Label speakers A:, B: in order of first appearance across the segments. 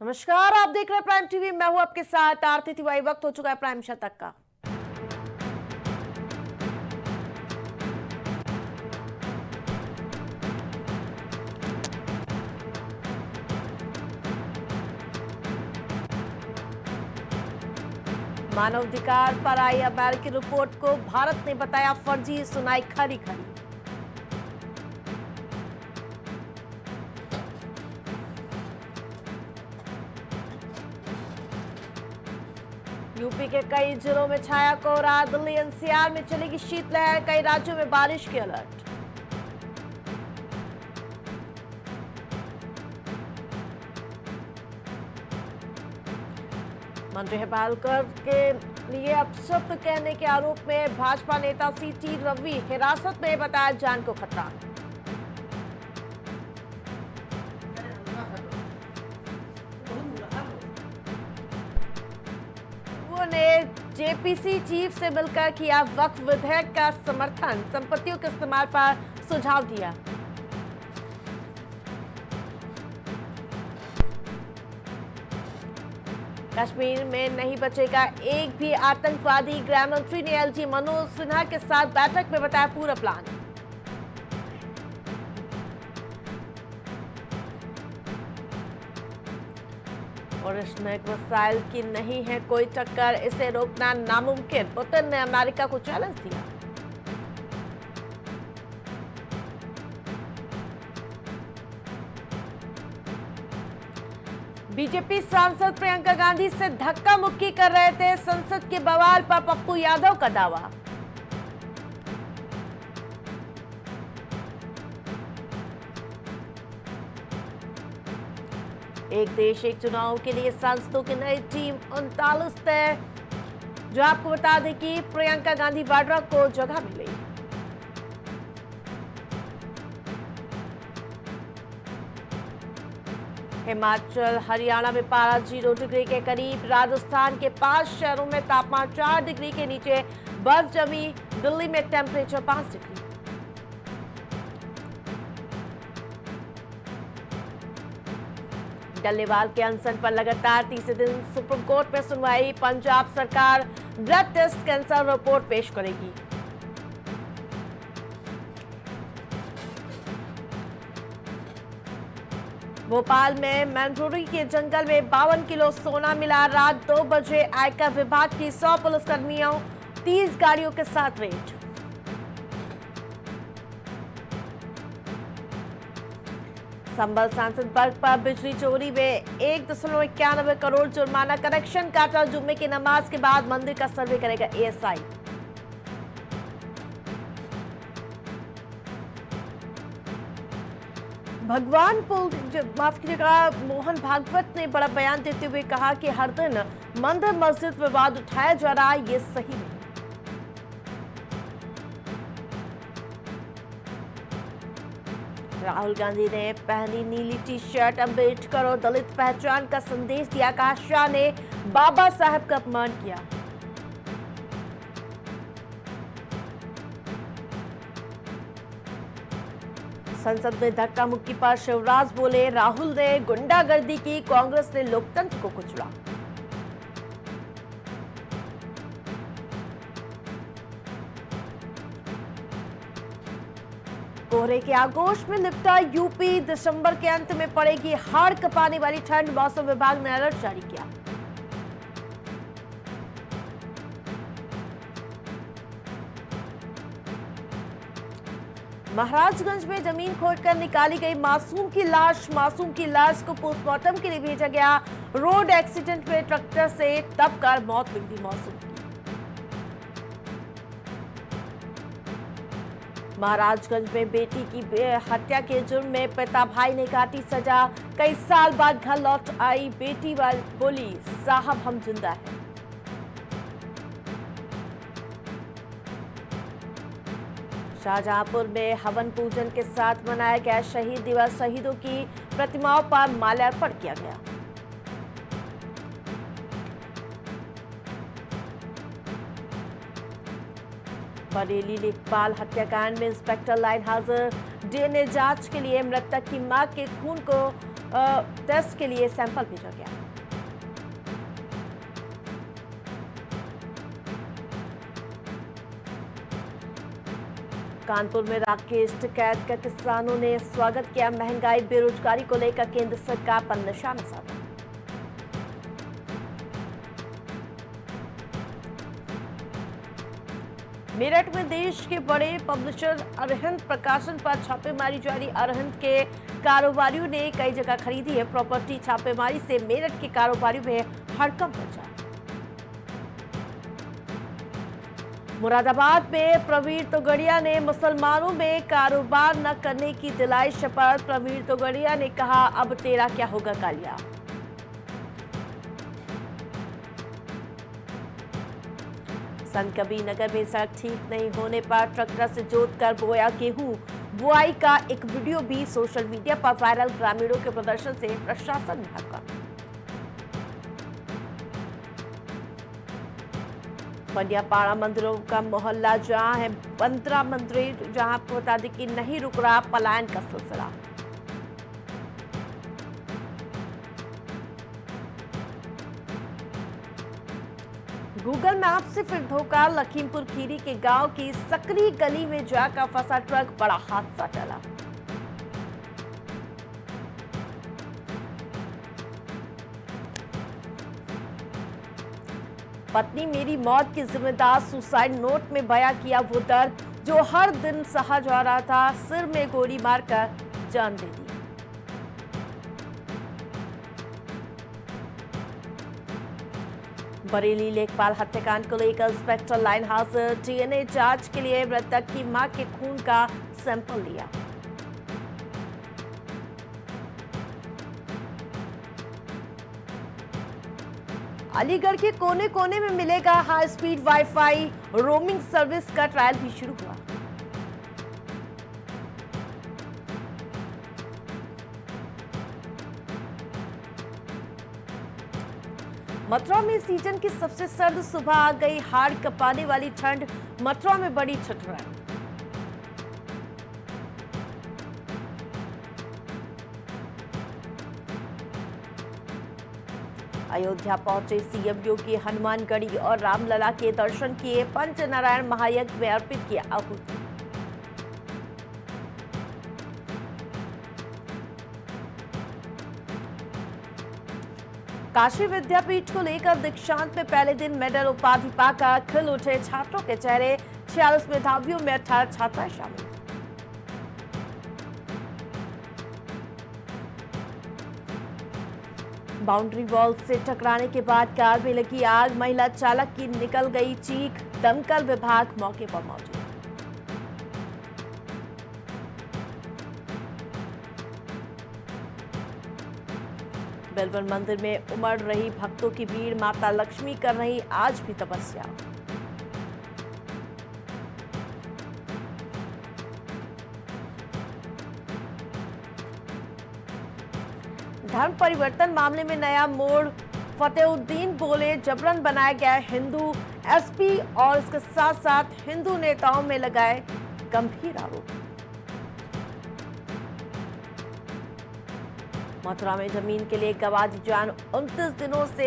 A: नमस्कार, आप देख रहे हैं प्राइम टीवी। मैं हूं आपके साथ आरती तिवारी। वक्त हो चुका है प्राइम शतक का। मानवाधिकार पर आई अमेरिकी रिपोर्ट को भारत ने बताया फर्जी, सुनाई खरी खरी। यूपी के कई जिलों में छाया कोहरा, दिल्ली एनसीआर में चलेगी शीतलहर, कई राज्यों में बारिश की अलर्ट। मंत्री हेपालकर के लिए अपशब्द कहने के आरोप में भाजपा नेता सीटी रवि हिरासत में, बताया जान को खतरा। ने जेपीसी चीफ से मिलकर किया वक्फ विधेयक का समर्थन, संपत्तियों के इस्तेमाल पर सुझाव दिया। कश्मीर में नहीं बचेगा एक भी आतंकवादी, गृह मंत्री ने एलजी मनोज सिन्हा के साथ बैठक में बताया पूरा प्लान। और स्नेक मिसाइल की नहीं है कोई टक्कर, इसे रोकना नामुमकिन, पुतिन ने अमेरिका को चैलेंज दिया। बीजेपी सांसद प्रियंका गांधी से धक्का मुक्की कर रहे थे, संसद के बवाल पर पप्पू यादव का दावा। एक देश एक चुनाव के लिए सांसदों की नई टीम 39 तय। जो आपको बता दें कि प्रियंका गांधी वाड्रा को जगह मिली। हिमाचल हरियाणा में पारा 0 डिग्री के करीब, राजस्थान के 5 शहरों में तापमान 4 डिग्री के नीचे, बर्फ जमी, दिल्ली में टेम्परेचर 5 डिग्री। डल्लेवाल के अनशन पर लगातार तीसरे दिन सुप्रीम कोर्ट में सुनवाई। पंजाब सरकार ब्लड टेस्ट कैंसर रिपोर्ट पेश करेगी। भोपाल में मैंड्रोरी के जंगल में 52 किलो सोना मिला। रात 2 बजे आयकर विभाग की 100 पुलिसकर्मियों 30 गाड़ियों के साथ रेड। संभल सांसद वर्ग पर बिजली चोरी में 1.91 करोड़ जुर्माना, कनेक्शन काटा। जुम्मे की नमाज के बाद मंदिर का सर्वे करेगा एएसआई। माफ कीजिएगा, मोहन भागवत ने बड़ा बयान देते हुए कहा कि हर दिन मंदिर मस्जिद विवाद उठाया जा रहा है, ये सही नहीं। राहुल गांधी ने पहनी नीली टी शर्ट, अम्बेडकर और दलित पहचान का संदेश दिया। कहा शाह ने बाबा साहब का अपमान किया। संसद में धक्का मुक्की पर शिवराज बोले, राहुल ने गुंडागर्दी की, कांग्रेस ने लोकतंत्र को कुचला। कोहरे के आगोश में लिपटा यूपी, दिसंबर के अंत में पड़ेगी हाड़ कपाने वाली ठंड, मौसम विभाग ने अलर्ट जारी किया। महाराजगंज में जमीन खोदकर निकाली गई मासूम की लाश। मासूम की लाश को पोस्टमार्टम के लिए भेजा गया। रोड एक्सीडेंट में ट्रैक्टर से दबकर मौत हुई थी मासूम की। महाराजगंज में बेटी की हत्या के जुर्म में पिता भाई ने काटी सजा। कई साल बाद घर लौट आई बेटी, बोली साहब हम जिंदा हैं। शाहजहांपुर में हवन पूजन के साथ मनाया गया शहीद दिवस। शहीदों की प्रतिमाओं पर माल्यार्पण किया गया। बरेली लेखपाल हत्याकांड में इंस्पेक्टर लाइन हाजिर। डीएनए जांच के लिए मृतक की मां के खून को टेस्ट के लिए सैंपल भेजा गया। कानपुर में राकेश टिकैत का किसानों ने स्वागत किया। महंगाई बेरोजगारी को लेकर केंद्र सरकार पर निशाना साधा। मेरठ में देश के बड़े पब्लिशर अरहंत प्रकाशन पर छापेमारी जारी। अरहंत के कारोबारियों ने कई जगह खरीदी है प्रॉपर्टी। छापेमारी से मेरठ के कारोबारियों में हड़कंप मचा। मुरादाबाद में प्रवीण तोगड़िया ने मुसलमानों में कारोबार न करने की दिलाई शपथ। प्रवीण तोगड़िया ने कहा, अब तेरा क्या होगा कालिया। संत कबीर नगर में सड़क ठीक नहीं होने पर ट्रैक्टर से जोतकर बोया गेहूं। बुआई का एक वीडियो भी सोशल मीडिया पर वायरल। ग्रामीणों के प्रदर्शन से प्रशासन में हड़कंप। पंडियापाड़ा मंदिरों का मोहल्ला जहां है 15 मंदिर, जहां आपको बता दें कि नहीं रुक रहा पलायन का सिलसिला। गूगल मैप से फिर धोखा। लखीमपुर खीरी के गांव की सकरी गली में जाकर फंसा ट्रक, बड़ा हादसा टला। पत्नी मेरी मौत की जिम्मेदार, सुसाइड नोट में बयां किया वो दर्द जो हर दिन सहा जा रहा था। सिर में गोली मारकर जान दे दी। बरेली लेखपाल हत्याकांड को लेकर इंस्पेक्टर लाइन हाजिर। डीएनए जांच के लिए मृतक की मां के खून का सैंपल लिया। अलीगढ़ के कोने कोने में मिलेगा high speed wifi. Roaming service का ट्रायल भी शुरू हुआ। मथुरा में सीजन की सबसे सर्द सुबह आ गई। हाड़ कपाने वाली ठंड, मथुरा में बड़ी ठठराई। अयोध्या पहुंचे सीएम योगी। हनुमानगढ़ी और रामलला के दर्शन किए। पंचनारायण महायज्ञ में अर्पित किया आहुति। काशी विद्यापीठ को लेकर दीक्षांत में पहले दिन मेडल उपाधि पाकर खिल उठे छात्रों के चेहरे। 46 मेधावियों में 18 छात्राएं शामिल। बाउंड्री वॉल से टकराने के बाद कार में लगी आग। महिला चालक की निकल गई चीख। दमकल विभाग मौके पर मौजूद। बेलवन मंदिर में उमड़ रही भक्तों की भीड़। माता लक्ष्मी कर रही आज भी तपस्या। धर्म परिवर्तन मामले में नया मोड़। फतेहुद्दीन बोले, जबरन बनाया गया हिंदू। एसपी और इसके साथ साथ हिंदू नेताओं में लगाए गंभीर आरोप। मथुरा में जमीन के लिए गंवा दी जान। 29 दिनों से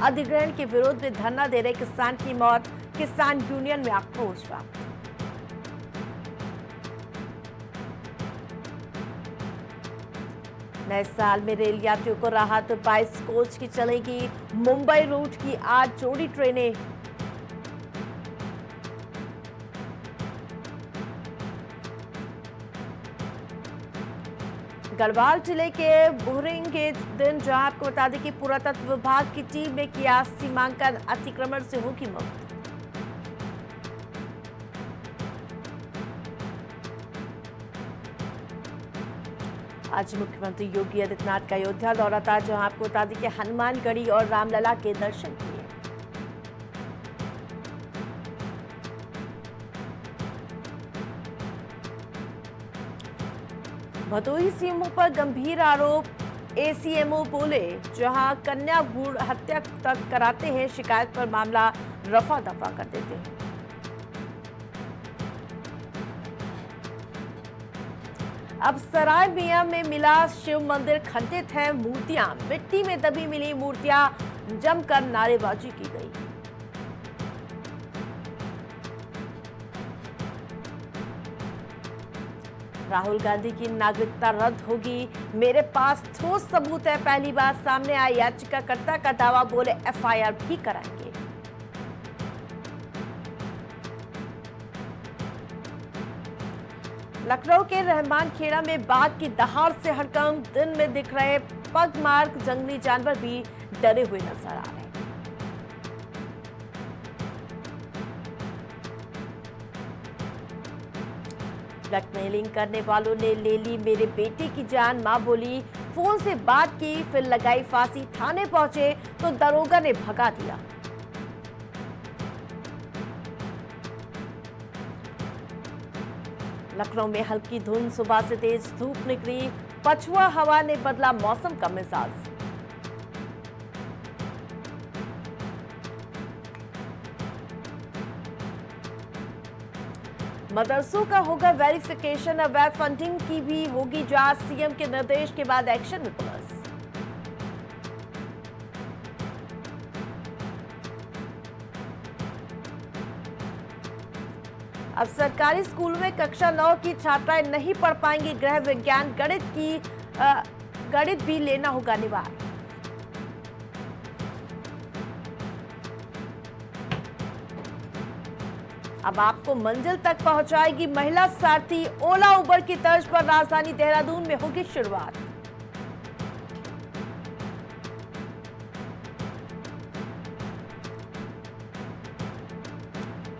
A: अधिग्रहण के विरोध में धरना दे रहे किसान की मौत। किसान यूनियन में आक्रोश व्याप्त। नए साल में रेल यात्रियों को राहत। 22 कोच की चलेगी मुंबई रूट की आज जोड़ी ट्रेनें। गढ़वाल जिले के बुहरिंग के दिन, जहां आपको बता दें कि पुरातत्व विभाग की टीम ने किया सीमांकन। अतिक्रमण से होगी मुक्त। आज मुख्यमंत्री योगी आदित्यनाथ का अयोध्या दौरा था, जहां आपको बता दें कि हनुमानगढ़ी और रामलला के दर्शन किए। भदोही सीएमओ पर गंभीर आरोप। एसीएमओ बोले, जहां कन्या भ्रूण हत्या तक कराते हैं, शिकायत पर मामला रफा दफा कर देते हैं। अब सराय मियां में मिला शिव मंदिर, खंडित है मूर्तियां, मिट्टी में दबी मिली मूर्तियां, जमकर नारेबाजी की गई। राहुल गांधी की नागरिकता रद्द होगी, मेरे पास ठोस सबूत है, पहली बार सामने आया याचिकाकर्ता का दावा, बोले एफआईआर भी कराएंगे। लखनऊ के रहमान खेड़ा में बाघ की दहाड़ से हड़कंप, दिन में दिख रहे पगमार्क जंगली जानवर भी डरे हुए नजर आ रहे हैं। ब्लैकमेलिंग करने वालों ने ले ली मेरे बेटे की जान, मां बोली फोन से बात की फिर लगाई फांसी, थाने पहुंचे तो दरोगा ने भगा दिया। लखनऊ में हल्की धुंध, सुबह से तेज धूप निकली, पछुआ हवा ने बदला मौसम का मिजाज। मदरसों का होगा वेरिफिकेशन, अवैध फंडिंग की भी होगी जांच, सीएम के निर्देश के बाद एक्शन में पुलिस। अब सरकारी स्कूलों में कक्षा 9 की छात्राएं नहीं पढ़ पाएंगी गृह विज्ञान, गणित भी लेना होगा अनिवार्य। अब आपको मंजिल तक पहुंचाएगी महिला सारथी, ओला उबर की तर्ज पर राजधानी देहरादून में होगी शुरुआत।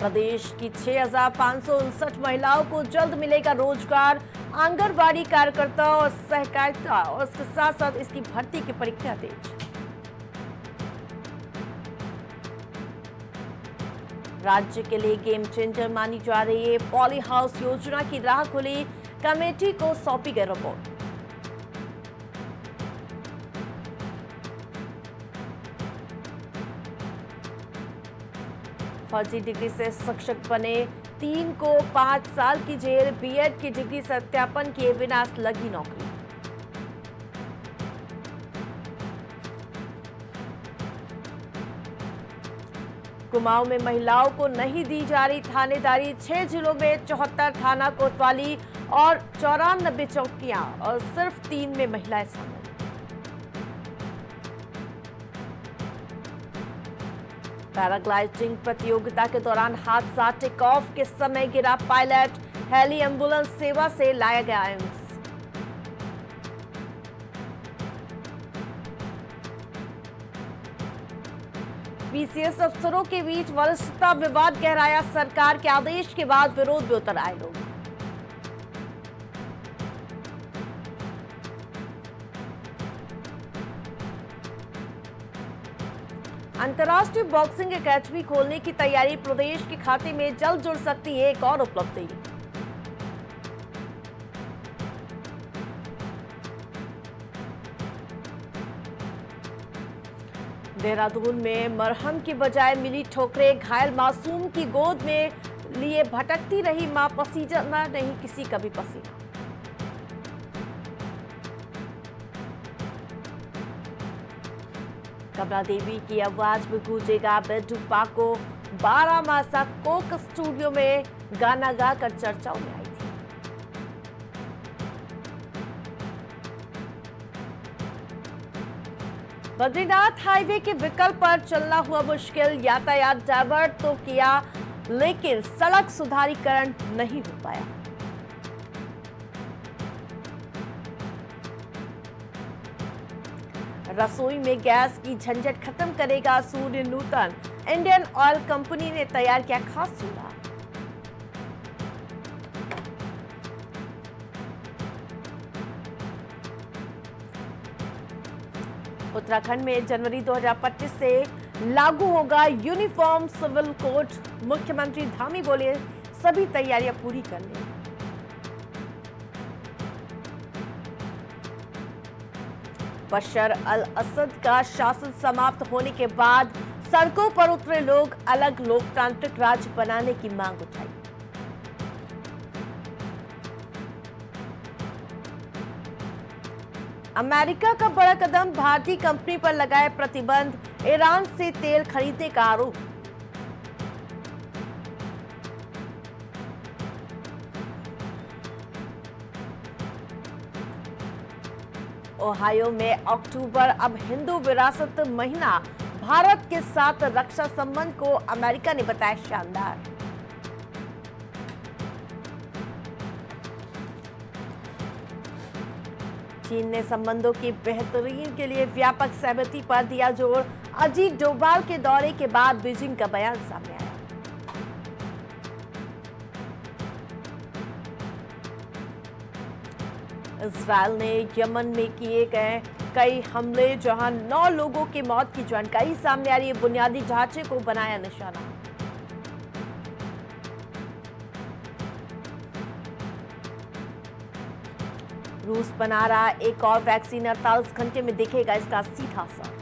A: प्रदेश की 6,559 महिलाओं को जल्द मिलेगा रोजगार, आंगनबाड़ी कार्यकर्ता और सहकारिता और इसके साथ साथ इसकी भर्ती की प्रक्रिया तेज। राज्य के लिए गेम चेंजर मानी जा रही है पॉली हाउस योजना की राह खुली, कमेटी को सौंपी गई रिपोर्ट। फर्जी डिग्री से शिक्षक बने 3 को 5 साल की जेल, बीएड की डिग्री सत्यापन किए बिना लगी नौकरी। कुमाऊं में महिलाओं को नहीं दी जा रही थानेदारी, 6 जिलों में 74 थाना कोतवाली और 94 चौकियां और सिर्फ 3 में महिलाएं शामिल। पैराग्लाइडिंग प्रतियोगिता के दौरान हादसा, टेक ऑफ के समय गिरा पायलट, हेली एम्बुलेंस सेवा से लाया गया एम्स। पीसीएस अफसरों के बीच वरिष्ठता विवाद गहराया, सरकार के आदेश के बाद विरोध में उतर आए लोग। अंतर्राष्ट्रीय बॉक्सिंग एकेडमी खोलने की तैयारी, प्रदेश के खाते में जल्द जुड़ सकती है एक और उपलब्धि। देहरादून में मरहम की बजाय मिली ठोकरें, घायल मासूम की गोद में लिए भटकती रही मां, पसीना नहीं किसी का भी पसीना। कमला देवी की आवाज में गूंजेगा बेडू पाको, 12 मासा कोक स्टूडियो में गाना गाकर चर्चाओं में आई थी। बद्रीनाथ हाईवे के विकल्प पर चलना हुआ मुश्किल, यातायात डायवर्ट तो किया लेकिन सड़क सुधारीकरण नहीं हो पाया। रसोई में गैस की झंझट खत्म करेगा सूर्य नूतन, इंडियन ऑयल कंपनी ने तैयार किया खास चूल्हा। उत्तराखंड में जनवरी 2025 से लागू होगा यूनिफॉर्म सिविल कोड, मुख्यमंत्री धामी बोले सभी तैयारियां पूरी कर लें। बशर अल असद का शासन समाप्त होने के बाद सड़कों पर उतरे लोग, अलग लोकतांत्रिक राज्य बनाने की मांग उठाई। अमेरिका का बड़ा कदम, भारतीय कंपनी पर लगाए प्रतिबंध, ईरान से तेल खरीदने का आरोप। ओहायो में अक्टूबर अब हिंदू विरासत महीना, भारत के साथ रक्षा संबंध को अमेरिका ने बताया शानदार। चीन ने संबंधों की बेहतरी के लिए व्यापक सहमति पर दिया जोर, अजीत डोभाल के दौरे के बाद बीजिंग का बयान सामने आया। इस्राएल ने यमन में किए गए कई हमले, जहां 9 लोगों की मौत की जानकारी सामने आ रही है, बुनियादी ढांचे को बनाया निशाना। रूस बना रहा एक और वैक्सीन, 48 घंटे में दिखेगा इसका सीधा असर।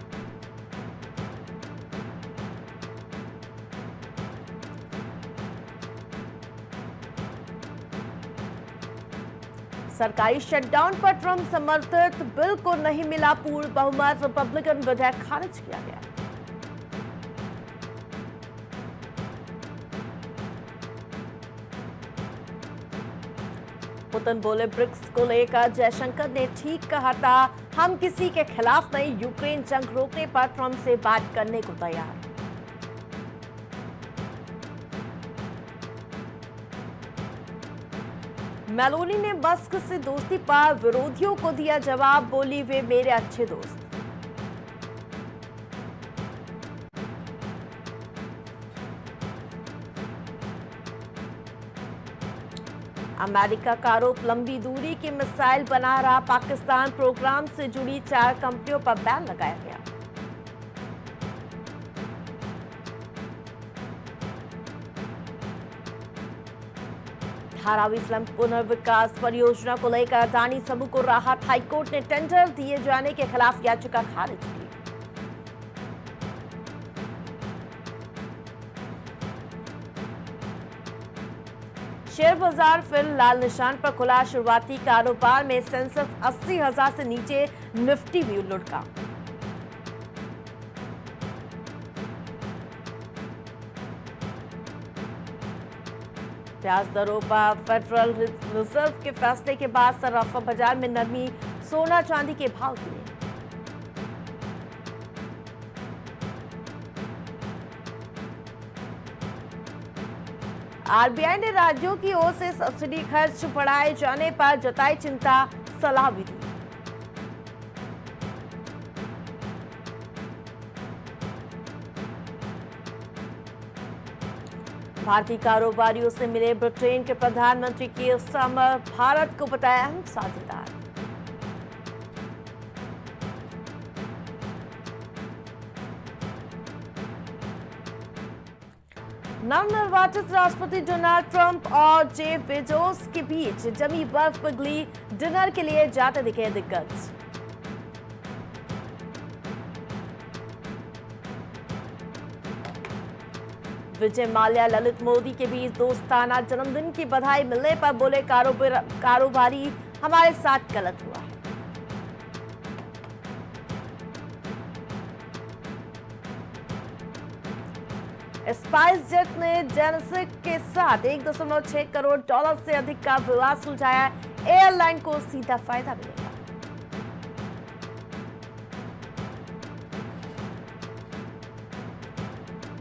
A: सरकारी शटडाउन पर ट्रंप समर्थित बिल को नहीं मिला पूर्ण बहुमत, रिपब्लिकन विधेयक खारिज किया गया। पुतिन बोले, ब्रिक्स को लेकर जयशंकर ने ठीक कहा था, हम किसी के खिलाफ नहीं, यूक्रेन जंग रोकने पर ट्रंप से बात करने को तैयार। मेलोनी ने मस्क से दोस्ती पर विरोधियों को दिया जवाब, बोली वे मेरे अच्छे दोस्त। अमेरिका का आरोप, लंबी दूरी की मिसाइल बना रहा पाकिस्तान, प्रोग्राम से जुड़ी 4 कंपनियों पर बैन लगाया गया। धारावी स्लम पुनर्विकास परियोजना को लेकर अदानी समूह को राहत, हाईकोर्ट ने टेंडर दिए जाने के खिलाफ याचिका खारिज की। शेयर बाजार फिर लाल निशान पर खुला, शुरुआती कारोबार में सेंसेक्स 80,000 से नीचे, निफ्टी भी लुढ़का। ब्याज दरों पर फेडरल रिजर्व के फैसले के बाद सराफा बाजार में नरमी, सोना चांदी के भाव गिरे। आरबीआई ने राज्यों की ओर से सब्सिडी खर्च बढ़ाए जाने पर जताई चिंता, सलाह भी दी। भारतीय कारोबारियों से मिले ब्रिटेन के प्रधानमंत्री कीर स्टारमर, भारत को बताया अहम साझेदार। नवनिर्वाचित राष्ट्रपति डोनाल्ड ट्रंप और जेफ बेजोस के बीच जमी बर्फ पिघली, डिनर के लिए जाते दिखे दिग्गज। विजय माल्या ललित मोदी के बीच दोस्ताना, जन्मदिन की बधाई मिलने पर बोले कारोबारी हमारे साथ गलत हुआ है। स्पाइस जेट ने जेनेसिस के साथ $1.6 करोड़ से अधिक का विवाद सुलझाया, एयरलाइन को सीधा फायदा मिलेगा।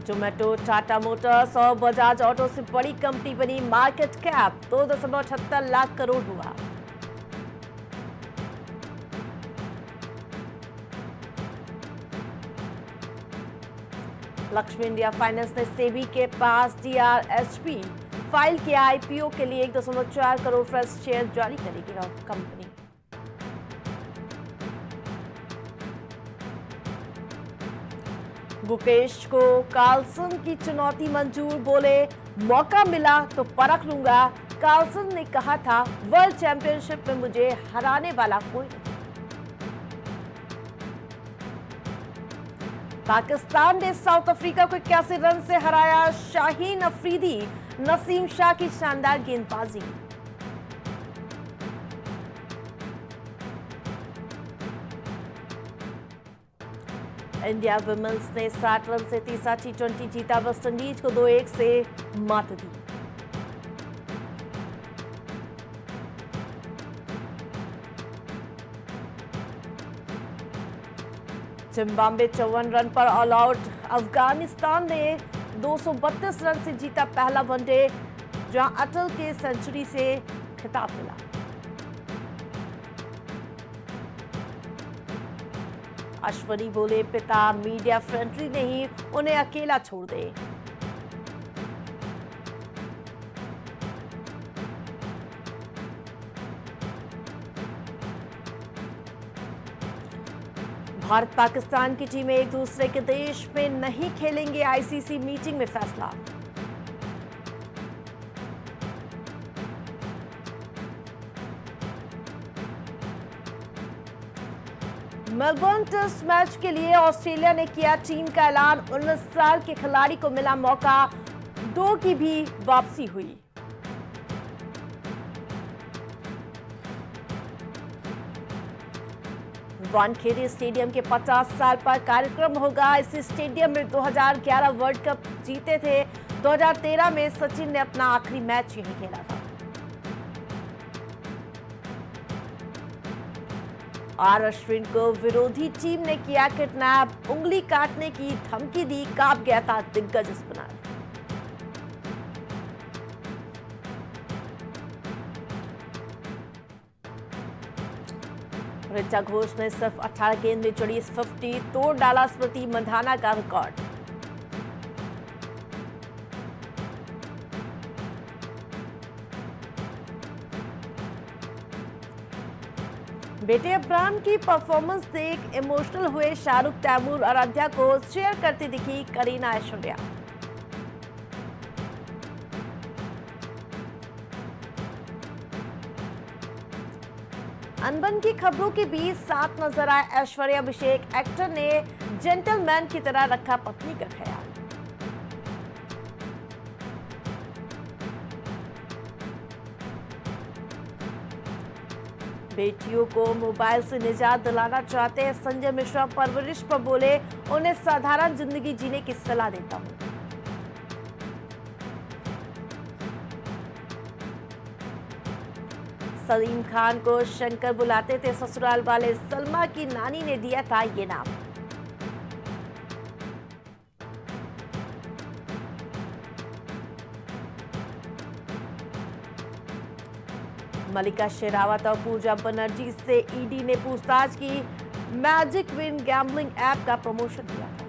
A: जोमेटो, टाटा मोटर्स और बजाज ऑटो से बड़ी कंपनी बनी, मार्केट कैप 2.78 लाख करोड़ हुआ। लक्ष्मी इंडिया फाइनेंस ने सेबी के पास DRHP फाइल किया, IPO के लिए 1.4 करोड़ फ्रेश शेयर जारी करेगी कंपनी। गुकेश को कार्लसन की चुनौती मंजूर, बोले मौका मिला तो परख लूंगा। कार्लसन ने कहा था, वर्ल्ड चैंपियनशिप में मुझे हराने वाला कोई नहीं। पाकिस्तान ने साउथ अफ्रीका को 81 रन से हराया, शाहीन अफरीदी, नसीम शाह की शानदार गेंदबाजी। इंडिया वुमेन्स ने 60 रन से तीसरा T20 जीता, वेस्टइंडीज को 2-1 से मात दी। जिम्बाब्वे 54 रन पर ऑल आउट। अफगानिस्तान ने 232 रन से जीता पहला वनडे, जहां अटल के सेंचुरी से खिताब मिला। अश्विनी बोले, पिता मीडिया फ्रेंडली नहीं, उन्हें अकेला छोड़ दे। भारत पाकिस्तान की टीमें एक दूसरे के देश में नहीं खेलेंगे, आईसीसी मीटिंग में फैसला। मेलबर्न टेस्ट मैच के लिए ऑस्ट्रेलिया ने किया टीम का ऐलान। 19 साल के खिलाड़ी को मिला मौका, 2 की भी वापसी हुई। वानखेड़े स्टेडियम के 50 साल पर कार्यक्रम होगा। इस स्टेडियम में 2011 वर्ल्ड कप जीते थे। 2013 में सचिन ने अपना आखिरी मैच यहीं खेला था। आर अश्विन को विरोधी टीम ने किया किडनैप, उंगली काटने की धमकी दी, कांप गया था दिग्गज स्पिनर। ऋचा घोष ने सिर्फ 18 गेंद में चढ़ी 50, तोड़ डाला स्मृति मंधाना का रिकॉर्ड। बेटे अब्राम की परफॉर्मेंस देख इमोशनल हुए शाहरुख, तैमूर, आराध्या को शेयर करती दिखी करीना ऐश्वर्या। अनबन की खबरों के बीच साथ नजर आए ऐश्वर्या अभिषेक। एक्टर ने जेंटलमैन की तरह रखा पत्नी का ख्याल। बेटियों को मोबाइल से निजात दिलाना चाहते हैं संजय मिश्रा, परवरिश पर बोले, उन्हें साधारण जिंदगी जीने की सलाह देता हूं। सलीम खान को शंकर बुलाते थे ससुराल वाले, सलमा की नानी ने दिया था ये नाम। मलिका शेरावत और पूजा बनर्जी से ईडी ने पूछताछ की। मैजिक विन गैम्बलिंग ऐप का प्रमोशन किया था।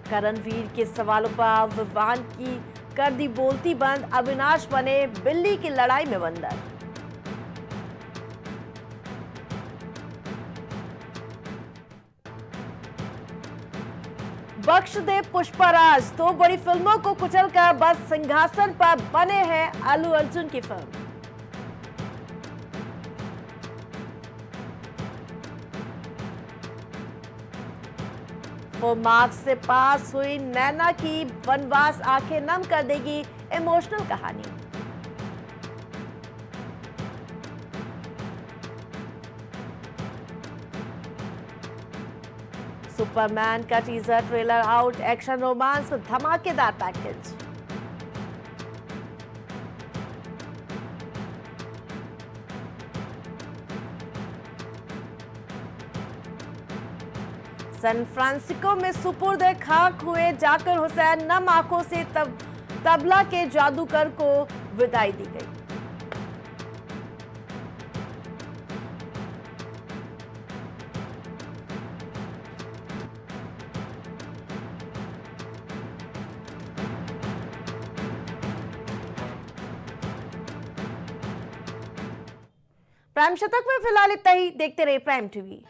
A: करणवीर के सवालों पर विवान की कर दी बोलती बंद, अविनाश बने बिल्ली की लड़ाई में बंदर। बख्श दे पुष्पराज, 2 बड़ी फिल्मों को कुचलकर बस सिंहासन पर बने हैं अल्लू अर्जुन की फिल्म। मार्क्स से पास हुई नैना की वनवास आंखें नम कर देगी इमोशनल कहानी। सुपरमैन का teaser trailer out, action romance धमाकेदार पैकेज। सैन फ्रांसिस्को में सुपुर्द खाक हुए जाकिर हुसैन, नम आंखों से तबला के जादूगर को विदाई दी गई। प्राइम शतक में फिलहाल इतना ही। देखते रहे प्राइम टीवी।